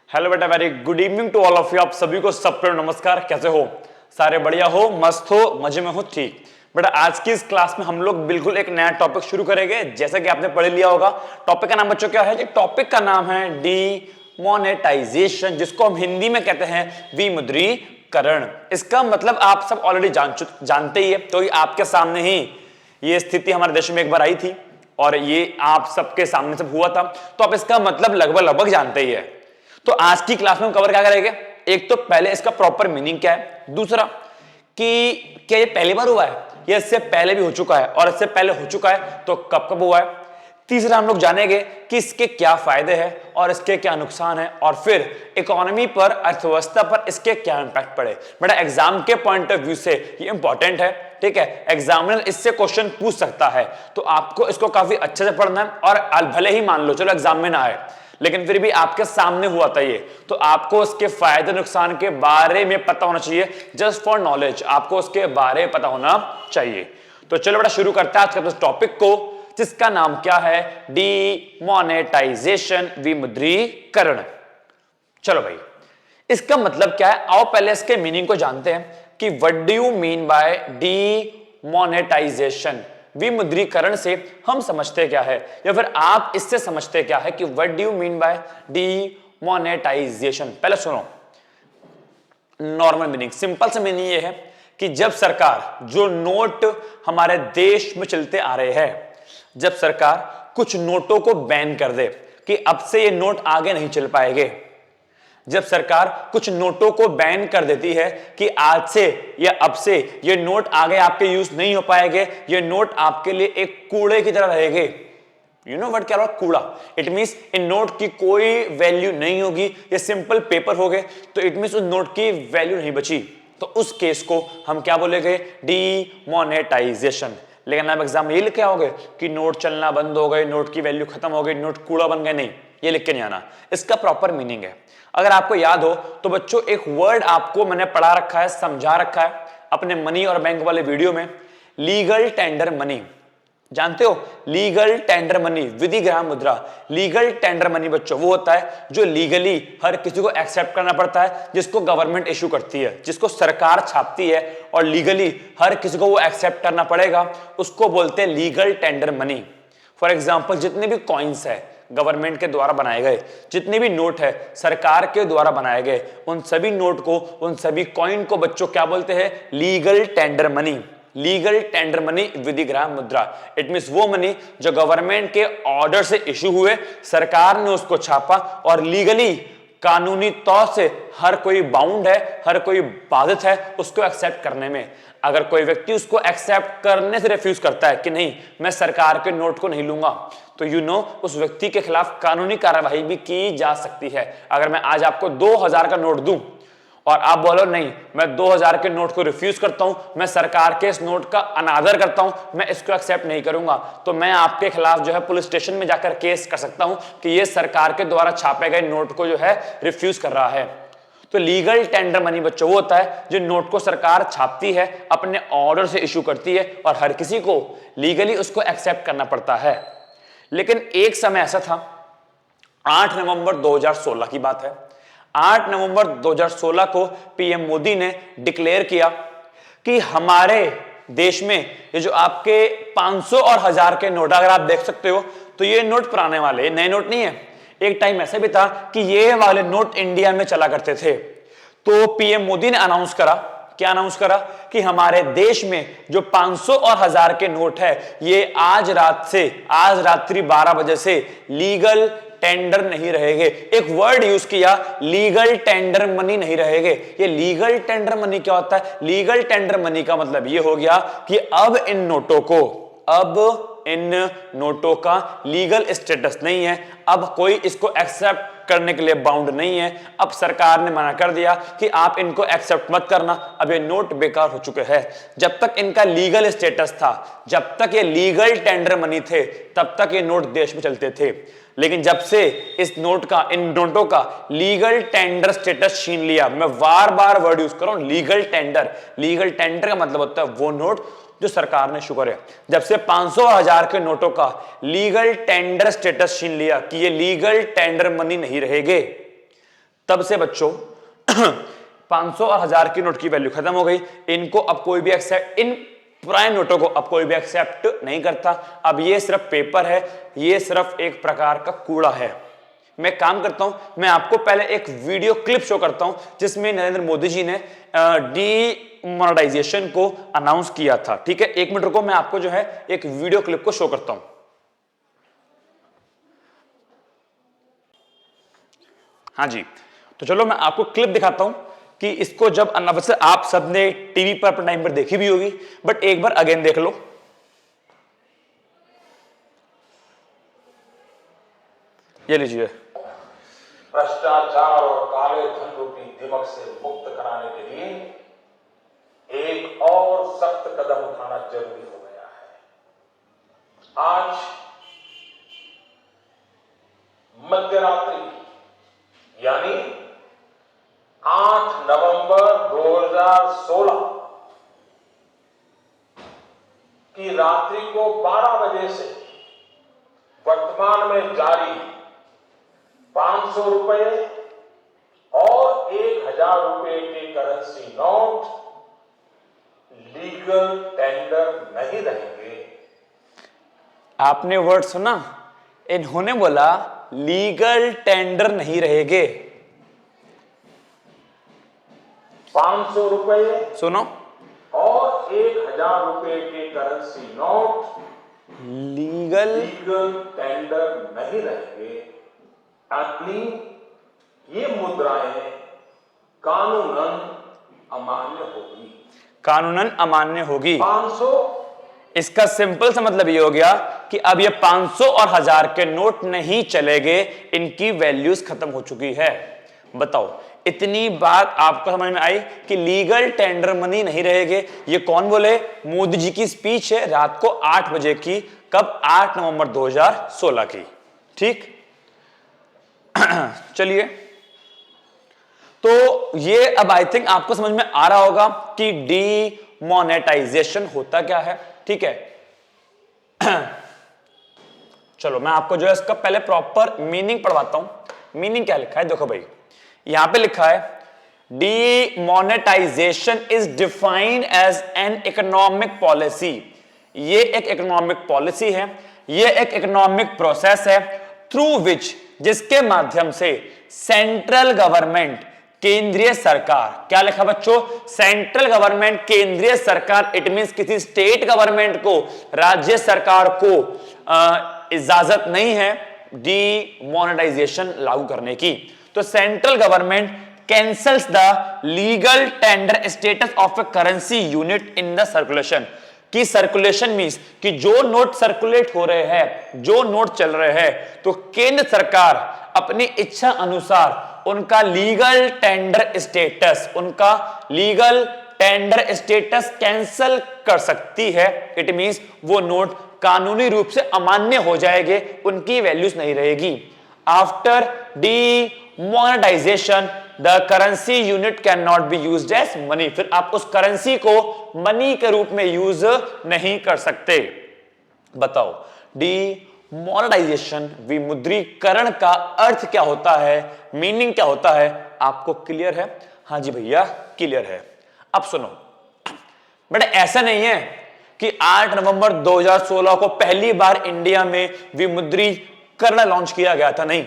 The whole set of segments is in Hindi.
हेलो बेटा, very good evening to all of you. आप सभी को सब नमस्कार। कैसे हो? सारे बढ़िया हो, मस्त हो, मजे में हो? ठीक बेटा, आज की इस क्लास में हम लोग बिल्कुल एक नया टॉपिक शुरू करेंगे। जैसा कि आपने पढ़ लिया होगा, टॉपिक का नाम बच्चों क्या है? टॉपिक का नाम है डीमोनेटाइजेशन, जिसको हम हिंदी में कहते हैं विमुद्रीकरण। इसका मतलब आप सब ऑलरेडी जानते ही है। तो आपके सामने ही ये स्थिति हमारे देश में एक बार आई थी और ये आप सबके सामने सब हुआ था, तो आप इसका मतलब लगभग जानते ही है। तो आज की क्लास में हम कवर क्या करेंगे? एक तो पहले इसका प्रॉपर मीनिंग क्या है, दूसरा कि क्या ये पहली बार हुआ है या इससे पहले भी हो चुका है, और इससे पहले हो चुका है तो कब कब हुआ है, तीसरा हम लोग जानेंगे कि इसके क्या फायदे हैं और इसके क्या नुकसान है, और फिर इकोनॉमी पर, अर्थव्यवस्था पर इसके क्या इंपैक्ट पड़े। बेटा एग्जाम के पॉइंट ऑफ व्यू से ये इंपॉर्टेंट है, ठीक है। एग्जामिनर इससे क्वेश्चन पूछ सकता है, तो आपको इसको काफी अच्छे से पढ़ना है। और भले ही मान लो चलो एग्जाम में ना आए, लेकिन फिर भी आपके सामने हुआ था ये, तो आपको उसके फायदे नुकसान के बारे में पता होना चाहिए। जस्ट फॉर नॉलेज आपको उसके बारे में पता होना चाहिए। तो चलो बेटा शुरू करते हैं आज के टॉपिक को, जिसका नाम क्या है? डीमोनेटाइजेशन, विमुद्रीकरण। चलो भाई, इसका मतलब क्या है? आओ पहले इसके मीनिंग को जानते हैं कि what do you mean by demonetisation. विमुद्रीकरण से हम समझते क्या है, या फिर आप इससे समझते क्या है कि what do you mean by demonetisation? पहले सुनो, नॉर्मल मीनिंग, सिंपल सा मीनिंग ये है कि जब सरकार जो नोट हमारे देश में चलते आ रहे हैं, जब सरकार कुछ नोटों को बैन कर दे कि अब से ये नोट आगे नहीं चल पाएंगे, जब सरकार कुछ नोटों को बैन कर देती है कि आज से या अब से ये नोट आगे आपके यूज नहीं हो पाएंगे, ये नोट आपके लिए एक कूड़े की तरह रहेंगे। यू नो व्हाट, क्या कूड़ा? इट मींस इन नोट की कोई वैल्यू नहीं होगी, ये सिंपल पेपर हो गए, तो इट मींस उस नोट की वैल्यू नहीं बची। तो उस केस को हम क्या बोलेंगे? डीमोनेटाइजेशन। लेकिन आप एग्जाम में ये लिख के आओगे कि नोट चलना बंद हो गए, नोट की वैल्यू खत्म हो गई, नोट कूड़ा बन गए, नहीं, ये लिख के नहीं आना। इसका प्रॉपर मीनिंग है, अगर आपको याद हो तो बच्चों, एक वर्ड आपको मैंने पढ़ा रखा है, समझा रखा है अपने मनी और बैंक वाले वीडियो में, लीगल टेंडर मनी। जानते हो लीगल टेंडर मनी, विधिग्राम मुद्रा। लीगल टेंडर मनी बच्चों वो होता है जो लीगली हर किसी को एक्सेप्ट करना पड़ता है, जिसको गवर्नमेंट इशू करती है, जिसको सरकार छापती है, और लीगली हर किसी को वो एक्सेप्ट करना पड़ेगा, उसको बोलते हैं legal tender money. For example, जितने भी कॉइन्स है गवर्नमेंट के द्वारा बनाए गए, जितने भी नोट है सरकार के द्वारा बनाए गए, उन सभी नोट को, उन सभी कॉइन को बच्चों क्या बोलते हैं? Legal tender money. Legal tender money, विधिग्राम मुद्रा। इट मींस वो मनी जो गवर्नमेंट के ऑर्डर से इशू हुए, सरकार ने उसको छापा, और लीगली कानूनी तौर से हर कोई बाउंड है, हर कोई बाधित है उसको एक्सेप्ट करने में। अगर कोई व्यक्ति उसको एक्सेप्ट करने से रिफ्यूज करता है कि नहीं मैं सरकार के नोट को नहीं लूंगा, तो यू नो उस व्यक्ति के खिलाफ कानूनी कार्यवाही भी की जा सकती है। अगर मैं आज आपको 2000 का नोट दूं और आप बोलो नहीं मैं 2000 के नोट को रिफ्यूज करता हूं, मैं सरकार के इस नोट का अनादर करता हूं, मैं इसको एक्सेप्ट नहीं करूंगा, तो मैं आपके खिलाफ जो है पुलिस स्टेशन में जाकर केस कर सकता हूं कि ये सरकार के द्वारा छापे गए नोट को जो है रिफ्यूज कर रहा है। तो लीगल टेंडर मनी बच्चों वो होता है जो नोट को सरकार छापती है, अपने ऑर्डर से इशू करती है, और हर किसी को लीगली उसको एक्सेप्ट करना पड़ता है। लेकिन एक समय ऐसा था, 8 नवंबर 2016 की बात है, 8 नवंबर 2016 को पीएम मोदी ने डिक्लेयर किया कि हमारे देश में ये जो आपके 500 और 1000 के नोट, अगर आप देख सकते हो तो ये नोट पुराने वाले, ये नए नोट नहीं है। एक टाइम ऐसा भी था कि ये वाले नोट इंडिया में चला करते थे। तो पीएम मोदी ने अनाउंस करा, क्या अनाउंस करा? कि हमारे देश में जो 500 और 1000 के नोट है, ये आज रात्रि 12 बजे से लीगल टेंडर नहीं रहेंगे। एक वर्ड यूज किया, लीगल टेंडर मनी नहीं रहेंगे। ये लीगल टेंडर मनी क्या होता है? लीगल टेंडर मनी का मतलब ये हो गया कि अब इन नोटों का लीगल स्टेटस नहीं है, अब कोई इसको एक्सेप्ट करने के लिए बाउंड नहीं है। अब सरकार ने मना कर दिया कि आप इनको एक्सेप्ट मत करना, अब ये नोट बेकार हो चुके हैं। जब तक इनका लीगल स्टेटस था, जब तक ये लीगल टेंडर मनी थे, तब तक ये नोट देश में चलते थे। लेकिन जब से इस नोट का, इन नोटों का लीगल टेंडर स्टेटस छीन लिया, मैं बार बार वर्ड यूज कर रहा हूं लीगल टेंडर। लीगल टेंडर का मतलब होता है वो नोट जो सरकार ने शुक्र है, जब से 500 और 1000 के नोटों का लीगल टेंडर स्टेटस छीन लिया कि ये लीगल टेंडर मनी नहीं रहेंगे, तब से बच्चों 500 और 1000 की नोट की वैल्यू खत्म हो गई। इनको अब कोई भी एक्सेप्ट, इन पुराने नोटों को अब कोई भी एक्सेप्ट नहीं करता। अब ये सिर्फ पेपर है, ये सिर्फ एक प्रकार का कूड़ा है। मैं काम करता हूं, मैं आपको पहले एक वीडियो क्लिप शो करता हूं जिसमें नरेंद्र मोदी जी ने डीमोनेटाइजेशन को अनाउंस किया था। ठीक है, 1 मिनट रुको, मैं आपको जो है एक वीडियो क्लिप को शो करता हूं। हाँ जी, तो चलो मैं आपको क्लिप दिखाता हूं कि इसको जब अनावश्यक, आप सबने टीवी पर अपने टाइम पर देखी भी होगी, बट एक बार अगेन देख लो। ये लीजिए। भ्रष्टाचार और काले धन रूपी दिमक से मुक्त कराने के लिए एक और सख्त कदम उठाना जरूरी हो गया है। आज मध्यरात्रि यानी 8 नवंबर 2016 की रात्रि को 12 बजे से वर्तमान में जारी 500 रुपए और 1000 रुपए के करेंसी नोट लीगल टेंडर नहीं रहेंगे। आपने वर्ड सुना, इन्होंने बोला लीगल टेंडर नहीं रहेंगे। 500 रुपए सुनो, और 1000 रुपए के करेंसी नोट लीगल टेंडर नहीं रहेंगे। अपनी ये मुद्राएं कानूनन अमान्य होगी। कानूनन अमान्य होगी। 500, इसका सिंपल सा मतलब ये हो गया कि अब ये 500 और 1000 के नोट नहीं चलेंगे, इनकी वैल्यूज खत्म हो चुकी है। बताओ, इतनी बात आपको समझ में आई कि लीगल टेंडर मनी नहीं रहेंगे। ये कौन बोले? मोदी जी की स्पीच है रात को 8 बजे की। कब? 8 नवंबर 2016 की। ठीक, चलिए, तो ये अब आई थिंक आपको समझ में आ रहा होगा कि डीमोनेटाइजेशन होता क्या है। ठीक है, चलो मैं आपको जो है इसका पहले प्रॉपर मीनिंग पढ़वाता हूं। मीनिंग क्या लिखा है देखो भाई, यहां पे लिखा है demonetisation is defined as an economic policy. ये एक इकोनॉमिक पॉलिसी है, ये एक इकोनॉमिक प्रोसेस है थ्रू विच, जिसके माध्यम से सेंट्रल गवर्नमेंट, केंद्रीय सरकार, क्या लिखा बच्चों? सेंट्रल गवर्नमेंट, केंद्रीय सरकार, इट मींस किसी स्टेट गवर्नमेंट को, राज्य सरकार को इजाजत नहीं है डीमोनेटाइजेशन लागू करने की। तो central government cancels the legal tender status of A currency unit in the circulation. की सर्कुलेशन मींस कि जो नोट सर्कुलेट हो रहे हैं, जो नोट चल रहे हैं, तो केंद्र सरकार अपनी इच्छा अनुसार उनका लीगल टेंडर स्टेटस, उनका लीगल टेंडर स्टेटस कैंसल कर सकती है। इट मींस वो नोट कानूनी रूप से अमान्य हो जाएंगे, उनकी वैल्यूज नहीं रहेगी। After demonetisation the currency unit can not be used as money. फिर आप उस करेंसी को मनी के रूप में यूज नहीं कर सकते। बताओ, डीमोनेटाइजेशन, विमुद्रीकरण का अर्थ क्या होता है, मीनिंग क्या होता है? आपको क्लियर है? हाँ जी भैया, क्लियर है। अब सुनो बेटा, ऐसा नहीं है कि 8 नवंबर 2016 को पहली बार इंडिया में विमुद्रीकरण लॉन्च किया गया था। नहीं,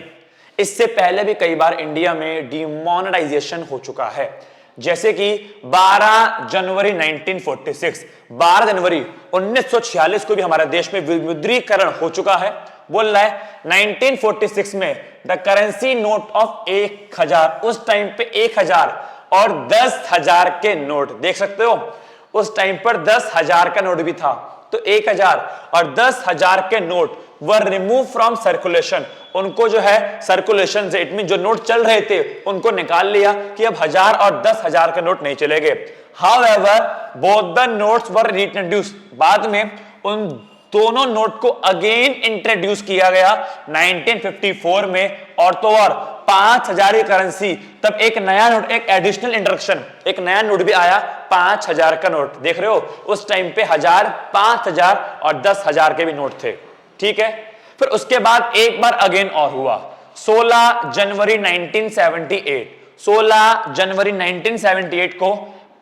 इससे पहले भी कई बार इंडिया में डीमोनेटाइजेशन हो चुका है। जैसे कि 12 जनवरी 1946, 12 जनवरी 1946 को भी हमारे देश में विमुद्रीकरण हो चुका है। बोल रहा है 1946 में द करेंसी नोट ऑफ 1000, उस टाइम पे 1000 और 10,000 के नोट देख सकते हो। उस टाइम पर 10,000 का नोट भी था, तो 1000 और 10,000 के note were remove from circulation. उनको जो है सर्कुलेशन से, इट मीन जो नोट चल रहे थे उनको निकाल लिया कि अब 1000 और 10,000 के नोट नहीं चलेंगे। हाउएवर बोथ द नोट्स वर रीइंट्रोड्यूस्ड, बाद में उन दोनों नोट को अगेन इंट्रोड्यूस किया गया 1954 में। और तो और 5,000 की करेंसी, तब एक नया नोट, एक एडिशनल इंट्रोडक्शन, एक नया नोट भी आया 5,000 का नोट। देख रहे हो, उस टाइम पे 1000, 5,000 और 10,000 के भी नोट थे। ठीक है, फिर उसके बाद एक बार अगेन और हुआ, 16 जनवरी 1978, 16 जनवरी 1978 को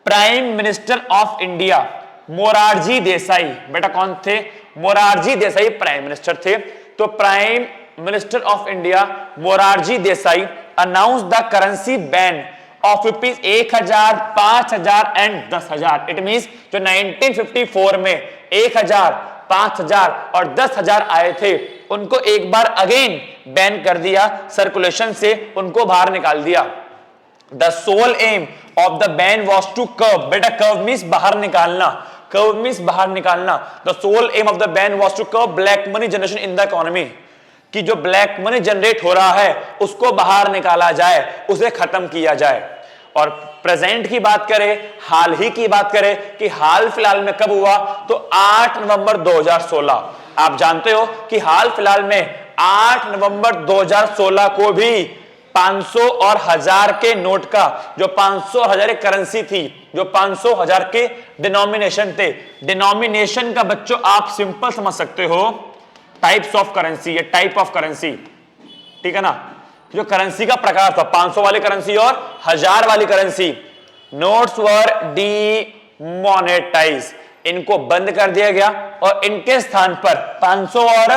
prime minister of India Morarji Desai, बेटा कौन थे? मोरारजी देसाई प्राइम मिनिस्टर थे। तो prime minister of India Morarji Desai announce the currency ban of rupees 1000, 5000 and 10,000। It means जो 1954 में 1000, 5000 और 10,000 आए थे उनको एक बार अगेन बैन कर दिया, सर्कुलेशन से उनको बाहर निकाल दिया। The sole aim of the ban was to curb, बेटा कर्व मींस बाहर निकालना, कर्व मींस बाहर निकालना। The sole aim of the ban was to curb black money generation in the economy, कि जो ब्लैक मनी जनरेट हो रहा है उसको बाहर निकाला जाए, उसे खत्म किया जाए। और प्रेजेंट की बात करें, हाल ही की बात करें कि हाल फिलहाल में कब हुआ, तो 8 नवंबर 2016। आप जानते हो कि हाल फिलहाल में 8 नवंबर 2016 को भी 500 और 1000 के नोट का, जो 500 और 1000 की करेंसी थी, जो 500 1000 के डिनोमिनेशन थे, डिनोमिनेशन का बच्चों आप सिंपल समझ सकते हो टाइप्स ऑफ करेंसी, ये टाइप ऑफ करेंसी, ठीक है ना। जो करेंसी का प्रकार था 500 वाली करेंसी और 1000 वाली करेंसी, नोट्स वर डीमोनेटाइज, इनको बंद कर दिया गया और इनके स्थान पर 500 और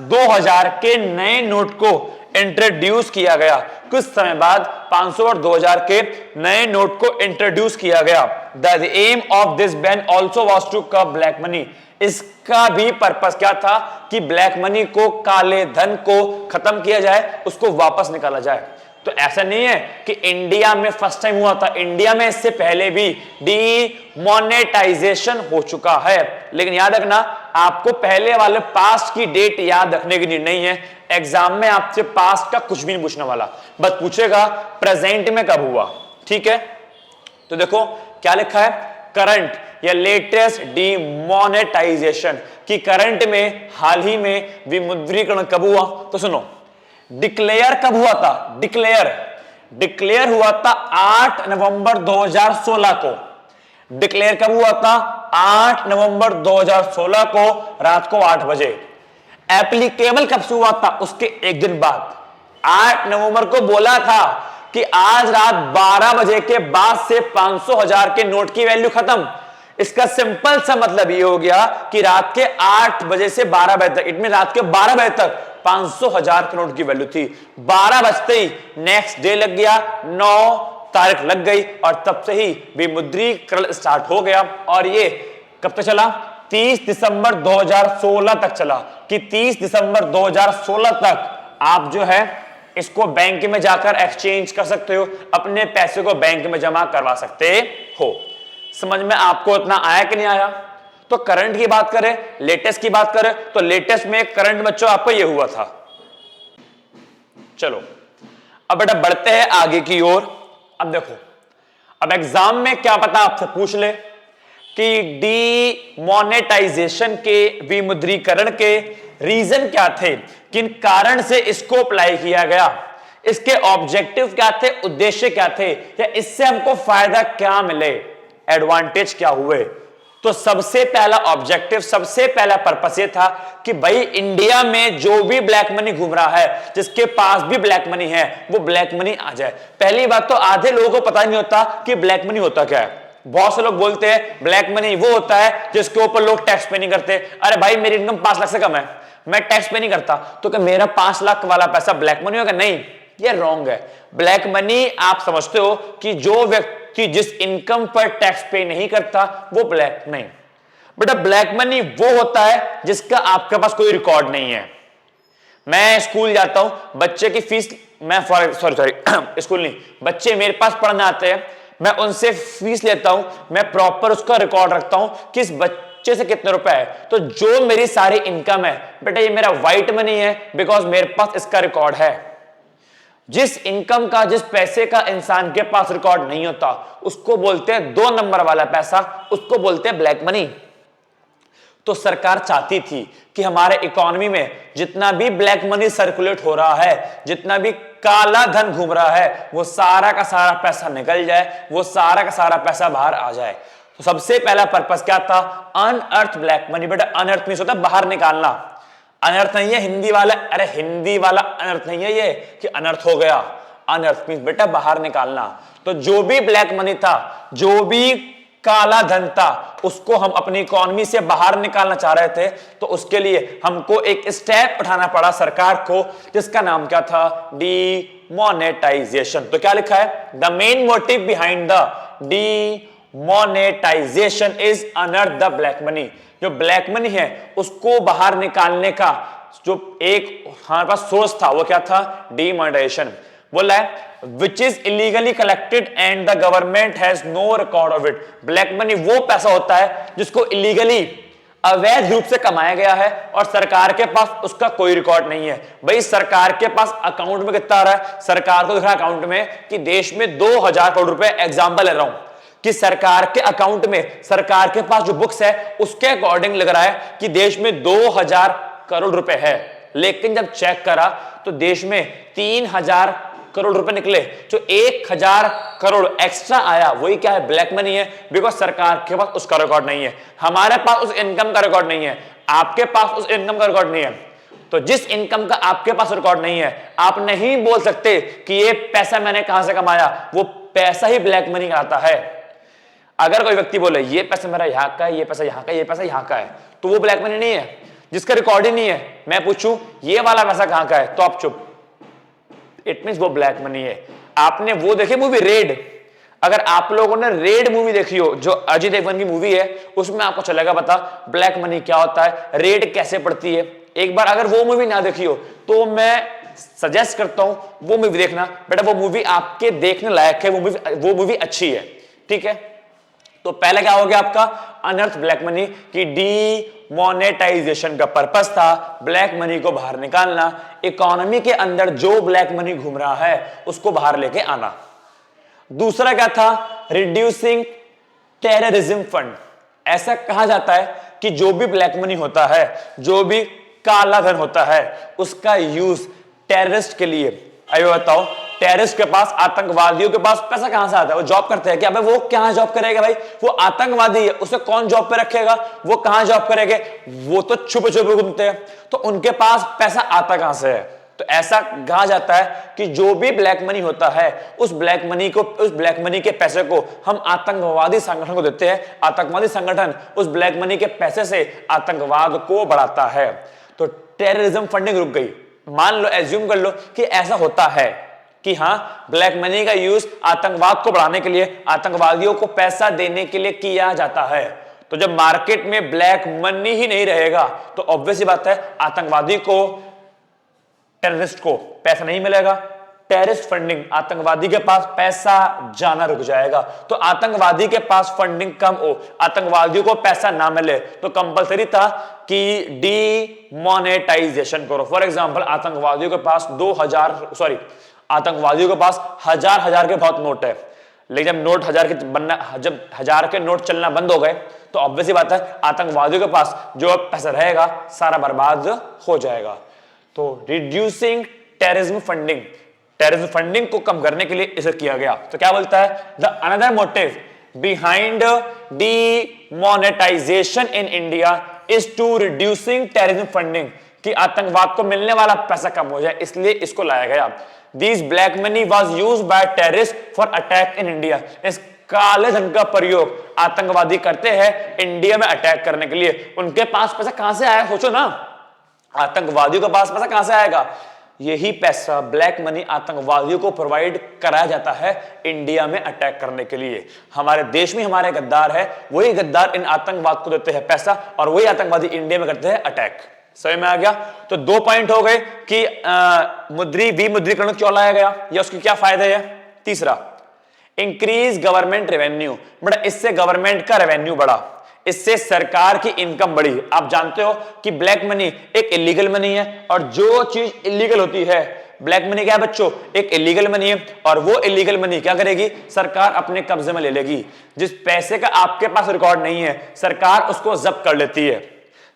2000 के नए नोट को इंट्रोड्यूस किया गया। कुछ समय बाद 500 और 2000 के नए नोट को इंट्रोड्यूस किया गया। The aim of this ban also was to curb black money, इसका भी पर्पस क्या था कि ब्लैक मनी को, काले धन को खत्म किया जाए, उसको वापस निकाला जाए। तो ऐसा नहीं है कि इंडिया में फर्स्ट टाइम हुआ था, इंडिया में इससे पहले भी डीमोनेटाइजेशन हो चुका है। लेकिन याद रखना, आपको पहले वाले पास्ट की डेट याद रखने की नीड नहीं है। एग्जाम में आपसे पास्ट का कुछ भी नहीं पूछने वाला, बस पूछेगा प्रेजेंट में कब हुआ, ठीक है। तो देखो क्या लिखा है, करंट या लेटेस्ट डीमोनेटाइजेशन, कि करंट में, हाल ही में विमुद्रीकरण कब हुआ। तो सुनो, डिक्लेयर कब हुआ था, डिक्लेयर हुआ था 8 नवंबर 2016 को। डिक्लेयर कब हुआ था, 8 नवंबर 2016 को रात को 8 बजे। एप्लीकेबल कब से हुआ था, उसके एक दिन बाद 8 नवंबर को बोला था कि आज रात 12 बजे के बाद से 500 1000 के नोट की वैल्यू खत्म। इसका सिंपल सा मतलब ये हो गया कि रात के 8 बजे से 12 बजे तक, इट मीन रात के 12 बजे तक 500 1000 के नोट की वैल्यू थी। 12 बजते ही नेक्स्ट डे लग गया, 9 तारीख लग गई और तब से ही विमुद्रीकरण स्टार्ट हो गया। और ये कब तक चला, 30 दिसंबर 2016 तक चला, कि 30 दिसंबर 2016 तक आप जो है इसको बैंक में जाकर एक्सचेंज कर सकते हो, अपने पैसे को बैंक में जमा करवा सकते हो। समझ में आपको इतना आया कि नहीं आया। तो करंट की बात करें, लेटेस्ट की बात करें, तो लेटेस्ट में करंट बच्चों आपको ये हुआ था। चलो अब बेटा बढ़ते हैं आगे की ओर। अब देखो, अब एग्जाम में क्या पता आपसे पूछ ले कि डीमोनेटाइजेशन के, विमुद्रीकरण के रीजन क्या थे, किन कारण से इसको अप्लाई किया गया, इसके ऑब्जेक्टिव क्या थे, उद्देश्य क्या थे, या इससे हमको फायदा क्या मिले, एडवांटेज क्या हुए। तो सबसे पहला ऑब्जेक्टिव, सबसे पहला पर्पस ये था कि भाई इंडिया में जो भी ब्लैक मनी घूम रहा है, जिसके पास भी ब्लैक मनी है, वो ब्लैक मनी आ जाए। पहली बात तो आधे लोगों को पता नहीं होता कि ब्लैक मनी होता क्या है। बहुत से लोग बोलते हैं ब्लैक मनी वो होता है जिसके ऊपर लोग टैक्स पे नहीं करते। अरे भाई मेरी इनकम 5 लाख से कम है, मैं टैक्स पे नहीं करता, तो क्या मेरा 5 लाख वाला पैसा ब्लैक मनी होगा? नहीं, ये रॉन्ग है। ब्लैक मनी आप समझते हो कि जो व्यक्ति जिस इनकम पर टैक्स पे नहीं करता वो ब्लैक नहीं। बेटा ब्लैक मनी वो होता है जिसका आपके पास कोई रिकॉर्ड नहीं है। मैं स्कूल जाता हूं, बच्चे की फीस, मैं सॉरी स्कूल नहीं, बच्चे मेरे पास पढ़ने आते हैं, मैं उनसे फीस लेता हूं, मैं प्रॉपर उसका रिकॉर्ड रखता हूं कि इस बच्चे से कितने रुपए है। तो जो मेरी सारी इनकम है बेटा ये मेरा व्हाइट मनी है, बिकॉज मेरे पास इसका रिकॉर्ड है। जिस इनकम का, जिस पैसे का इंसान के पास रिकॉर्ड नहीं होता उसको बोलते हैं 2 नंबर वाला पैसा, उसको बोलते हैं ब्लैक मनी। तो सरकार चाहती थी कि हमारे इकोनॉमी में जितना भी ब्लैक मनी सर्कुलेट हो रहा है, जितना भी काला धन घूम रहा है, वो सारा का सारा पैसा निकल जाए, वो सारा का सारा पैसा बाहर आ जाए। तो सबसे पहला पर्पस क्या था, अनअर्थ ब्लैक मनी। बेटा अनअर्थ मींस होता है बाहर निकालना। अनर्थ नहीं है हिंदी वाला, अरे हिंदी वाला अनर्थ नहीं है ये कि अनर्थ हो गया। अनर्थ मींस बेटा बाहर निकालना। तो जो भी ब्लैक मनी था, जो भी काला धन था, उसको हम अपनी इकोनॉमी से बाहर निकालना चाह रहे थे। तो उसके लिए हमको एक स्टेप उठाना पड़ा सरकार को, जिसका नाम क्या था, डीमोनेटाइजेशन। तो क्या लिखा है, the main motive behind the demonetisation is unearth the black money. जो ब्लैक मनी है उसको बाहर निकालने का जो एक हमारे पास सोर्स था वो क्या था, डीमोनेटाइजेशन। बोला है which is illegally collected and the government has no record of it. Black money वो पैसा होता है जिसको इलीगली अवैध रूप से कमाया गया है और सरकार के पास उसका कोई रिकॉर्ड नहीं है। भाई सरकार के पास अकाउंट में कितना आ रहा है, सरकार को दिख रहा है अकाउंट में कि देश में 2000 करोड़ रुपए, एग्जाम्पल ले रहा हूं कि सरकार के अकाउंट में, सरकार के पास जो बुक्स है उसके अकॉर्डिंग लग रहा है कि देश में 2000 करोड़ रुपए है। लेकिन जब चेक करा तो देश में 3000 करोड़ रुपए निकले। जो 1000 करोड़ एक्स्ट्रा आया वही क्या है, ब्लैक मनी है। बिकॉज सरकार के पास उसका रिकॉर्ड नहीं है, हमारे पास उस इनकम का रिकॉर्ड नहीं है, आपके पास उस इनकम का रिकॉर्ड नहीं है। तो जिस इनकम का आपके पास रिकॉर्ड नहीं है, आप नहीं बोल सकते कि ये पैसा मैंने कहां से कमाया, वो पैसा ही ब्लैक मनी कहलाता है। अगर कोई व्यक्ति बोले ये पैसा मेरा यहां का है, ये पैसा यहां का है, ये पैसा यहां का है, तो वो ब्लैक मनी नहीं है। जिसका रिकॉर्ड ही नहीं है, मैं पूछूं ये वाला पैसा कहां का है, तो आप चुप, इट मींस वो ब्लैक मनी है। आपने वो देखी मूवी रेड, अगर आप लोगों ने रेड मूवी देखी हो, जो अजय देवगन की मूवी है, उसमें आपको चलेगा पता ब्लैक मनी क्या होता है, रेड कैसे पड़ती है। एक बार अगर वो मूवी ना देखी हो तो मैं सजेस्ट करता हूं वो मूवी देखना, बेटा वो मूवी आपके देखने लायक है, वो मूवी अच्छी है, ठीक है। तो पहले क्या हो गया आपका, अनर्थ ब्लैक मनी की डीमोनेटाइजेशन का पर्पस था ब्लैक मनी को बाहर निकालना, इकोनॉमी के अंदर जो ब्लैक मनी घूम रहा है उसको बाहर लेके आना। दूसरा क्या था, रिड्यूसिंग टेररिज्म फंड। ऐसा कहा जाता है कि जो भी ब्लैक मनी होता है, जो भी काला धन होता है, उसका यूज टेररिस्ट के लिए। अभी बताओ, टेररिस्ट के पास, आतंकवादियों के पास पैसा कहां से आता है, वो जॉब करते हैं क्या, भाई वो कहां जॉब करेगा, भाई वो आतंकवादी है, उसे कौन जॉब पे रखेगा, वो कहां जॉब करेंगे, वो तो छुपे छुपे घूमते हैं, तो उनके पास पैसा आता कहां से है। तो ऐसा कहा जाता है कि जो भी ब्लैक मनी होता है, उस ब्लैक मनी के पैसे को हम आतंकवादी संगठन को देते हैं, आतंकवादी संगठन उस ब्लैक मनी के पैसे से आतंकवाद को बढ़ाता है। तो टेररिज्म फंडिंग रुक गई। मान लो, एज्यूम कर लो कि ऐसा होता है कि हां ब्लैक मनी का यूज आतंकवाद को बढ़ाने के लिए, आतंकवादियों को पैसा देने के लिए किया जाता है। तो जब मार्केट में ब्लैक मनी ही नहीं रहेगा तो ऑब्वियस बात है आतंकवादी को, टेररिस्ट को पैसा नहीं मिलेगा। टेररिस्ट फंडिंग, आतंकवादी के पास पैसा जाना रुक जाएगा। तो आतंकवादी के पास फंडिंग कम हो, आतंकवादियों को पैसा ना मिले, तो कंपलसरी था कि डीमोनेटाइजेशन करो। फॉर एग्जांपल, आतंकवादियों के पास आतंकवादियों के पास हजार के बहुत नोट है, लेकिन जब नोट जब हजार के नोट चलना बंद हो गए तो ऑब्वियसली बात है आतंकवादियों के पास जो पैसा रहेगा सारा बर्बाद हो जाएगा। तो रिड्यूसिंग टेररिज्म फंडिंग को कम करने के लिए इसे किया गया। तो क्या बोलता है, the another motive behind demonetisation in India is to reducing terrorism funding, कि आतंकवाद को मिलने वाला पैसा कम हो जाए, इसलिए इसको लाया गया। This black money was used by terrorist for attack in India. इस काले धन का प्रयोग आतंकवादी करते हैं इंडिया में अटैक करने के लिए। उनके पास पैसा कहां से आया, सोचो ना, आतंकवादियों के पास पैसा कहां से आएगा, यही पैसा ब्लैक मनी आतंकवादियों को प्रोवाइड कराया जाता है इंडिया में अटैक करने के लिए। हमारे देश में हमारे गद्दार है, वही गद्दार इन आतंकवाद को देते हैं पैसा और वही आतंकवादी इंडिया में करते हैं अटैक। समझ में आ गया। तो 2 पॉइंट हो गए कि विमुद्रीकरण क्यों लाया गया या उसके क्या फायदे हैं। तीसरा, इंक्रीज गवर्नमेंट रेवेन्यू, बड़ा इससे गवर्नमेंट का रेवेन्यू बढ़ा, इससे सरकार की इनकम बढ़ी। आप जानते हो कि ब्लैक मनी एक इलीगल मनी है और जो चीज इलीगल होती है, ब्लैक मनी क्या है बच्चों, एक इलीगल मनी है, और वो इलीगल मनी क्या करेगी, सरकार अपने कब्जे में ले लेगी। जिस पैसे का आपके पास रिकॉर्ड नहीं है सरकार उसको जब्त कर लेती है।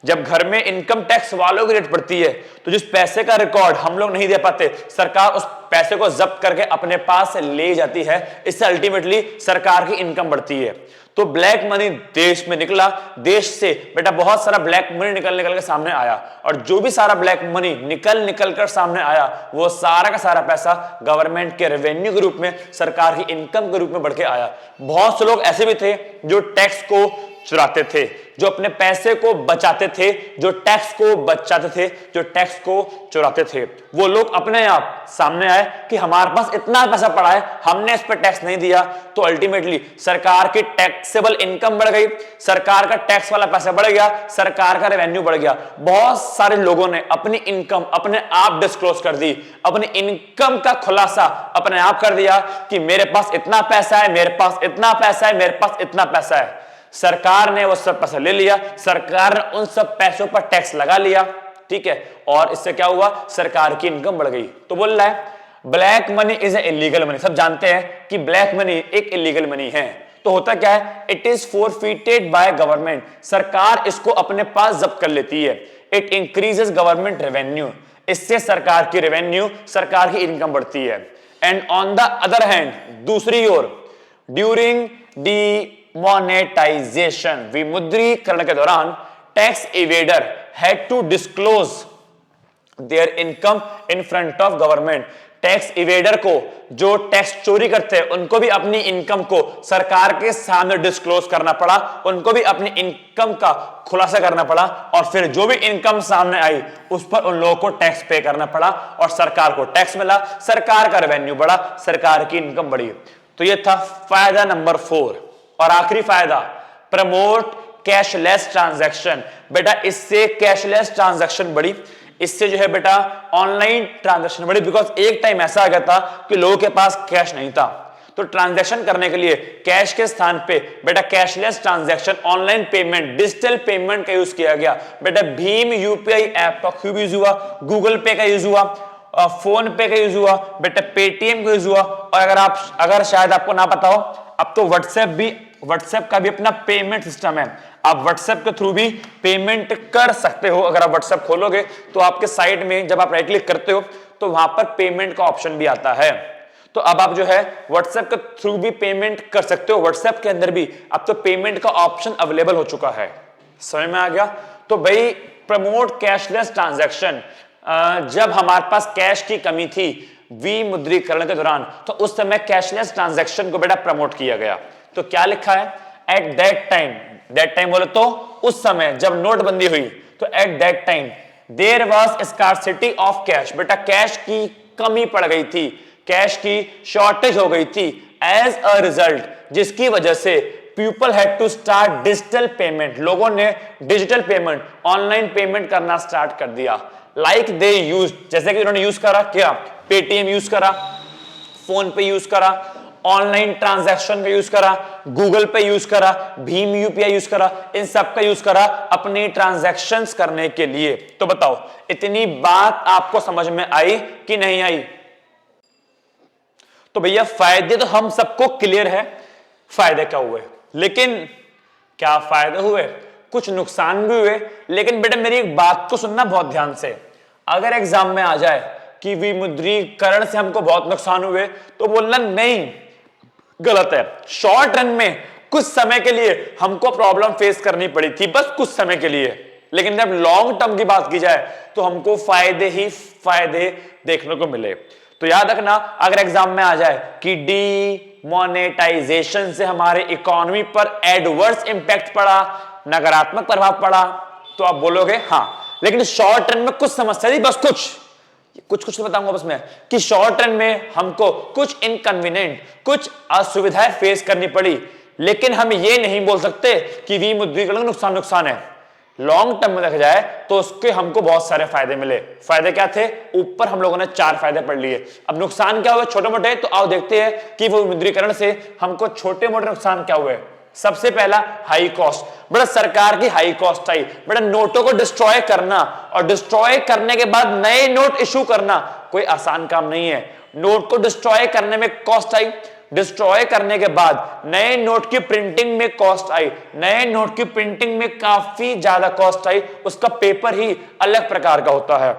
जब घर में इनकम टैक्स वालों की रेट पड़ती है तो जिस पैसे का रिकॉर्ड हम लोग नहीं दे पाते, सरकार उस पैसे को जब्त करके अपने पास ले जाती है। इससे अल्टीमेटली सरकार की इनकम बढ़ती है। तो ब्लैक मनी देश में निकला, देश से बेटा बहुत सारा ब्लैक मनी निकल के सामने आया, और जो भी सारा ब्लैक मनी निकल कर सामने आया वो सारा का सारा पैसा गवर्नमेंट के रेवेन्यू के रूप में, सरकार की इनकम के रूप में बढ़ के आया। बहुत से लोग ऐसे भी थे जो टैक्स को चुराते थे, जो अपने पैसे को बचाते थे, जो टैक्स को बचाते थे, जो टैक्स को चुराते थे। वो लोग अपने आप सामने आए कि हमारे पास इतना पैसा पड़ा है, हमने इस पर टैक्स नहीं दिया, तो अल्टीमेटली सरकार की टैक्सेबल इनकम बढ़ गई, सरकार का टैक्स वाला पैसा बढ़ गया, सरकार का रेवेन्यू बढ़ गया। बहुत सारे लोगों ने अपनी इनकम अपने आप डिस्क्लोज कर दी, अपनी इनकम का खुलासा अपने आप कर दिया कि मेरे पास इतना पैसा है, मेरे पास इतना पैसा है, मेरे पास इतना पैसा है। सरकार ने वो सब पैसा ले लिया, सरकार ने उन सब पैसों पर टैक्स लगा लिया, ठीक है, और इससे क्या हुआ, सरकार की इनकम बढ़ गई। तो बोल रहा है black money is a illegal money. सब जानते हैं कि ब्लैक मनी एक इलीगल मनी है। तो होता क्या है, इट इज फोरफीटेड बाय गवर्नमेंट, सरकार इसको अपने पास जब्त कर लेती है। इट इंक्रीजेस गवर्नमेंट रेवेन्यू, इससे सरकार की रेवेन्यू, सरकार की इनकम बढ़ती है। And on the other hand, दूसरी ओर, ड्यूरिंग डी मोनेटाइजेशन, विमुद्रीकरण के दौरान tax evader had to disclose their income in front of government. Tax evader को, जो टैक्स चोरी करते हैं, उनको भी अपनी इनकम को सरकार के सामने डिस्क्लोज करना पड़ा, उनको भी अपनी इनकम का खुलासा करना पड़ा, और फिर जो भी इनकम सामने आई उस पर उन लोगों को टैक्स पे करना पड़ा, और सरकार को टैक्स मिला, सरकार का रेवेन्यू बढ़ा, सरकार की इनकम बढ़ी। तो ये था फायदा नंबर 4। और आखिरी फायदा, प्रमोट कैशलेस ट्रांजैक्शन। बेटा इससे कैशलेस ट्रांजैक्शन बढ़ी, इससे जो है बेटा ऑनलाइन ट्रांजैक्शन बढ़ी। बिकॉज एक टाइम ऐसा आ गया था कि लोगों के पास कैश नहीं था, तो ट्रांजैक्शन करने के लिए कैश के स्थान पे बेटा cashless transaction, online payment, digital payment का यूज किया गया। बेटा भीम यूपीआई ऐप का खूब यूज हुआ, गूगल पे का यूज हुआ, फोन पे का यूज हुआ, बेटा पेटीएम का यूज हुआ, और अगर शायद आपको ना पता हो, अब तो व्हाट्सएप का भी अपना पेमेंट सिस्टम है। आप व्हाट्सएप के थ्रू भी पेमेंट कर सकते हो। अगर आप व्हाट्सएप खोलोगे तो आपके साइड में जब आप राइट क्लिक करते हो तो वहां पर पेमेंट का ऑप्शन भी आता है। तो अब आप जो है व्हाट्सएप के थ्रू भी पेमेंट कर सकते हो। व्हाट्सएप के अंदर भी अब तो पेमेंट का ऑप्शन अवेलेबल हो चुका है। समझ में आ गया? तो भाई प्रमोट कैशलेस ट्रांजैक्शन, जब हमारे पास कैश की कमी थी विमुद्रीकरण के दौरान, तो उस समय कैशलेस ट्रांजैक्शन को बेटा प्रमोट किया गया। तो क्या लिखा है, एट दैट टाइम बोले तो उस समय जब नोटबंदी हुई, तो at that time there was scarcity of cash. बेटा कैश की कमी पड़ गई थी, कैश की शॉर्टेज हो गई थी। एज अ रिजल्ट, जिसकी वजह से people had to start digital payment, लोगों ने डिजिटल पेमेंट, ऑनलाइन पेमेंट करना स्टार्ट कर दिया। लाइक दे यूज, जैसे कि उन्होंने यूज करा क्या, पेटीएम यूज करा, फोन पे यूज करा, ऑनलाइन ट्रांजैक्शन का यूज करा, गूगल पे यूज करा, भीम यूपीआई यूज करा, इन सब का यूज करा अपनी ट्रांजैक्शंस करने के लिए। तो बताओ इतनी बात आपको समझ में आई कि नहीं आई? तो भैया फायदे तो हम सबको क्लियर है, फायदे क्या हुए, लेकिन क्या फायदे हुए, कुछ नुकसान भी हुए। लेकिन बेटा मेरी एक बात को सुनना बहुत ध्यान से, अगर एग्जाम में आ जाए कि विमुद्रीकरण से हमको बहुत नुकसान हुए, तो बोलना नहीं, गलत है। शॉर्ट रन में कुछ समय के लिए हमको प्रॉब्लम फेस करनी पड़ी थी, बस कुछ समय के लिए, लेकिन जब लॉन्ग टर्म की बात की जाए तो हमको फायदे ही फायदे देखने को मिले। तो याद रखना, अगर एग्जाम में आ जाए कि डीमोनेटाइजेशन से हमारे इकोनॉमी पर एडवर्स इंपैक्ट पड़ा, नकारात्मक प्रभाव पड़ा, तो आप बोलोगे हाँ, लेकिन शॉर्ट रन में कुछ समस्या थी, बस कुछ तो बताऊंगा बस मैं, कि शॉर्ट रन में हमको कुछ इनकन्वीनियंट, कुछ असुविधाएं फेस करनी पड़ी। लेकिन हम ये नहीं बोल सकते कि विमुद्रीकरण नुकसान है। लॉन्ग टर्म में देखा जाए तो उसके हमको बहुत सारे फायदे मिले। फायदे क्या थे? ऊपर हम लोगों ने 4 फायदे पढ़ लिए। अब नुकसान क्या हुए छोटे मोटे, तो आओ देखते हैं कि वो विमुद्रीकरण से हमको छोटे मोटे नुकसान क्या हुए। सबसे पहला हाई कॉस्ट, बड़ा सरकार की हाई कॉस्ट आई। बड़ा नोटों को डिस्ट्रॉय करना और डिस्ट्रॉय करने के बाद नए नोट इशू करना कोई आसान काम नहीं है। नोट को डिस्ट्रॉय करने में कॉस्ट आई, डिस्ट्रॉय करने के बाद नए नोट की प्रिंटिंग में कॉस्ट आई, नए नोट की प्रिंटिंग में काफी ज्यादा कॉस्ट आई। उसका पेपर ही अलग प्रकार का होता है,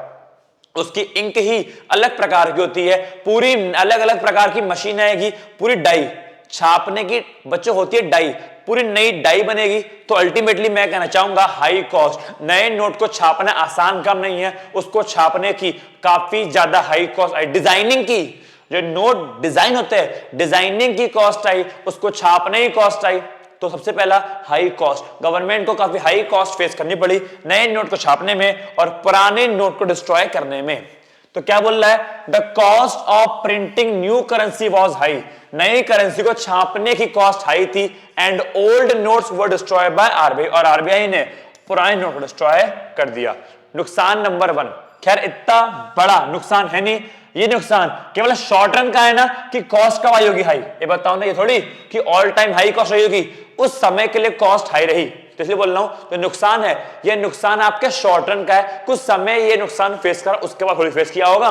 उसकी इंक ही अलग प्रकार की होती है, पूरी अलग अलग प्रकार की मशीन आएगी, पूरी डाई छापने की बच्चों होती है डाई, पूरी नई डाई बनेगी। तो अल्टीमेटली मैं कहना चाहूंगा हाई कॉस्ट। नए नोट को छापना आसान काम नहीं है, उसको छापने की काफी ज्यादा हाई कॉस्ट आई। डिजाइनिंग की, जो नोट डिजाइन होते हैं, डिजाइनिंग की कॉस्ट आई, उसको छापने की कॉस्ट आई। तो सबसे पहला हाई कॉस्ट, गवर्नमेंट को काफी हाई कॉस्ट फेस करनी पड़ी नए नोट को छापने में और पुराने नोट को डिस्ट्रॉय करने में। तो क्या बोल रहा है, the cost of printing new currency was high, नई करेंसी को छापने की कॉस्ट हाई थी, and old notes were destroy by RBI, और आरबीआई ने पुराने नोट को डिस्ट्रॉय कर दिया। नुकसान नंबर 1, खैर इतना बड़ा नुकसान है नहीं, ये नुकसान केवल शॉर्ट रन का है ना, कि कॉस्ट कब आई होगी हाई, ये बताओ ना, ये थोड़ी कि ऑल टाइम हाई कॉस्ट रही होगी, उस समय के लिए कॉस्ट हाई रही, तो इसलिए बोल रहा हूं तो नुकसान है, ये नुकसान आपके शॉर्ट रन का है, कुछ समय ये नुकसान फेस करा, उसके बाद थोड़ी फेस किया होगा।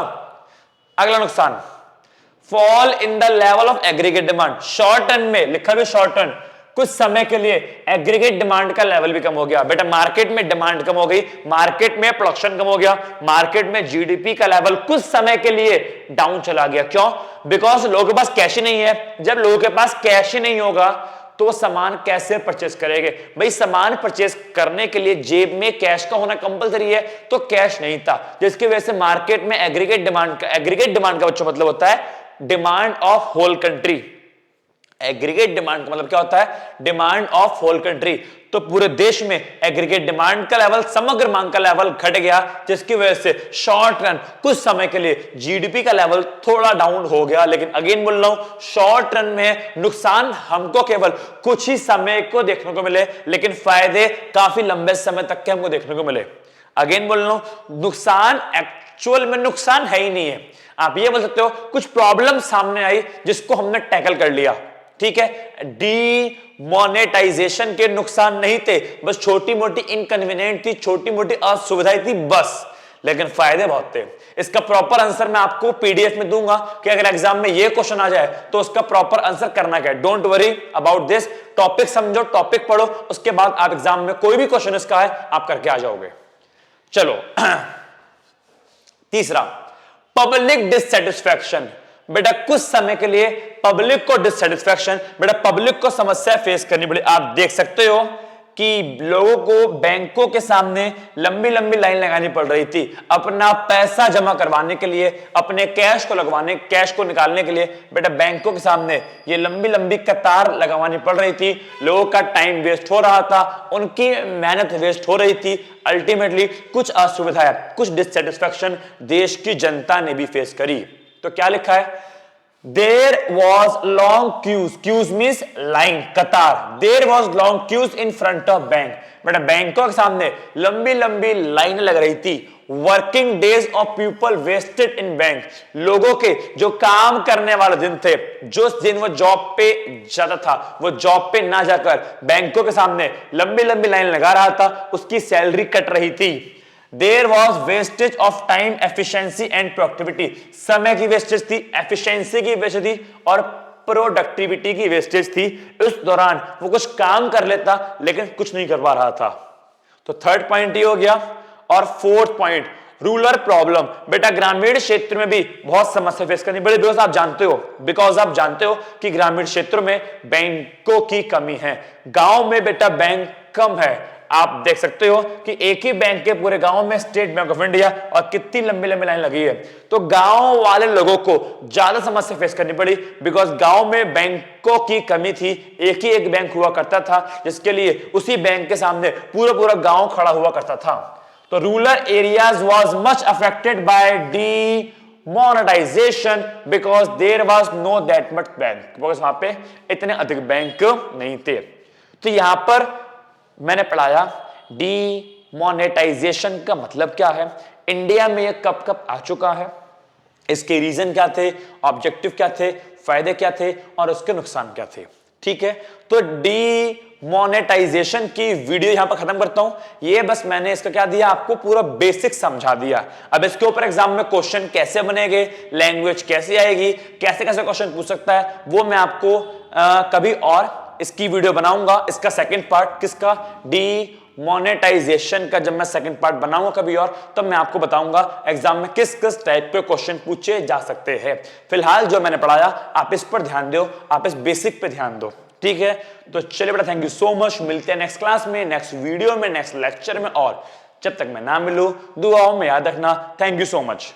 अगला नुकसान, fall in the level of aggregate demand, short run में लिखा भी शॉर्ट रन, कुछ समय के लिए एग्रीगेट डिमांड का लेवल भी कम हो गया। बेटा मार्केट में डिमांड कम हो गई, मार्केट में प्रोडक्शन कम हो गया, मार्केट में जीडीपी का लेवल कुछ समय के लिए डाउन चला गया। क्यों? बिकॉज लोगों के पास कैश ही नहीं है। जब लोगों के पास कैश ही नहीं होगा तो वो सामान कैसे परचेस करेंगे? भाई सामान परचेस करने के लिए जेब में कैश का होना कंपलसरी है, तो कैश नहीं था, जिसकी वजह से मार्केट में एग्रीगेट डिमांड का बच्चों मतलब होता है demand of whole country. Aggregate demand का मतलब क्या होता है? Demand of whole country. तो पूरे देश में एग्रीगेट डिमांड का लेवल, समग्र मांग का लेवल घट गया, जिसकी वजह से शॉर्ट रन कुछ समय के लिए जीडीपी का लेवल थोड़ा डाउन हो गया। लेकिन अगेन बोल रहा हूं, शॉर्ट रन में नुकसान हमको केवल कुछ ही समय को देखने को मिले, लेकिन फायदे काफी लंबे समय तक के हमको देखने को मिले। अगेन बोल रहा हूं, नुकसान एक्चुअल में नुकसान है ही नहीं है। आप ये बोल सकते हो कुछ प्रॉब्लम सामने आई जिसको हमने टैकल कर लिया, ठीक है। डीमोनेटाइजेशन के नुकसान नहीं थे, बस छोटी मोटी इनकन्वीनियंट थी, छोटी मोटी असुविधाएं थी बस, लेकिन फायदे बहुत थे। इसका प्रॉपर आंसर मैं आपको पीडीएफ में दूंगा कि अगर एग्जाम में ये क्वेश्चन आ जाए तो उसका प्रॉपर आंसर करना क्या है। Don't worry about this, topic समझो, टॉपिक पढ़ो, उसके बाद आप एग्जाम में कोई भी क्वेश्चन इसका है आप करके आ जाओगे। चलो तीसरा, पब्लिक डिससेटिस्फैक्शन। बेटा कुछ समय के लिए पब्लिक को डिससेटिस्फैक्शन, बेटा पब्लिक को समस्या फेस करनी पड़ी। आप देख सकते हो कि लोगों को बैंकों के सामने लंबी लंबी लाइन लगानी पड़ रही थी अपना पैसा जमा करवाने के लिए, अपने कैश को निकालने के लिए। बेटा बैंकों के सामने ये लंबी लंबी कतार लगवानी पड़ रही थी, लोगों का टाइम वेस्ट हो रहा था, उनकी मेहनत वेस्ट हो रही थी। अल्टीमेटली कुछ असुविधाएं, कुछ डिससेटिस्फैक्शन देश की जनता ने भी फेस करी। तो क्या लिखा है? There was long queues means line, कतार। There was long queues in front of bank। बेटा बैंकों के सामने लंबी लंबी लाइन लग रही थी। Working days of people wasted in bank। लोगों के जो काम करने वाले दिन थे, जो दिन वो जॉब पे जाता था, वो जॉब पे ना जाकर बैंकों के सामने लंबी लंबी लाइन लगा रहा था, उसकी सैलरी कट रही थी। There was wastage of time, efficiency and productivity। समय की वेस्टेज थी, एफिशिएंसी की वेस्टेज थी और प्रोडक्टिविटी की वेस्टेज थी। इस दौरान वो कुछ काम कर लेता लेकिन कुछ नहीं कर पा रहा था। तो थर्ड पॉइंट ये हो गया। और फोर्थ पॉइंट, रूरल प्रॉब्लम। बेटा ग्रामीण क्षेत्र में भी बहुत समस्या फेस करनी पड़ी, बिकॉज आप जानते हो कि ग्रामीण क्षेत्रों में बैंकों की कमी है, गांव में बेटा बैंक कम है। आप देख सकते हो कि एक ही बैंक के पूरे गांव में स्टेट बैंक ऑफ इंडिया, और कितनी लंबी लंबी लाइन लगी है। तो गांव वाले लोगों को ज्यादा समस्या फेस करनी पड़ी, बिकॉज गांव में बैंकों की कमी थी। एक ही एक बैंक हुआ करता था, जिसके लिए उसी बैंक के सामने पूरा गांव खड़ा हुआ करता था। तो rural areas was much affected by demonetisation because there was no that much bank, because वहां पे इतने अधिक बैंक नहीं थे। तो यहां पर मैंने पढ़ाया डीमोनेटाइजेशन का मतलब क्या है, इंडिया में यह कब कब आ चुका है, इसके रीजन क्या थे, ऑब्जेक्टिव क्या थे, फायदे क्या थे और उसके नुकसान क्या थे। ठीक है, तो डीमोनेटाइजेशन की वीडियो यहां पर खत्म करता हूं। ये बस मैंने इसका क्या दिया, आपको पूरा बेसिक समझा दिया। अब इसके ऊपर एग्जाम में क्वेश्चन कैसे बनेंगे, लैंग्वेज कैसे आएगी, कैसे कैसे क्वेश्चन पूछ सकता है, वो मैं आपको कभी और इसकी वीडियो बनाऊंगा। इसका सेकंड पार्ट किसका, डीमोनेटाइजेशन का, जब मैं सेकंड पार्ट बनाऊंगा कभी और, तब मैं आपको बताऊंगा एग्जाम में किस किस टाइप के क्वेश्चन पूछे जा सकते हैं। फिलहाल जो मैंने पढ़ाया आप इस पर ध्यान दो, आप इस बेसिक पे ध्यान दो, ठीक है। तो चलिए बेटा, थैंक यू सो मच, मिलते हैं नेक्स्ट क्लास में, नेक्स्ट वीडियो में, नेक्स्ट लेक्चर में, और जब तक मैं ना मिलूं दुआओं में याद रखना। Thank you so much.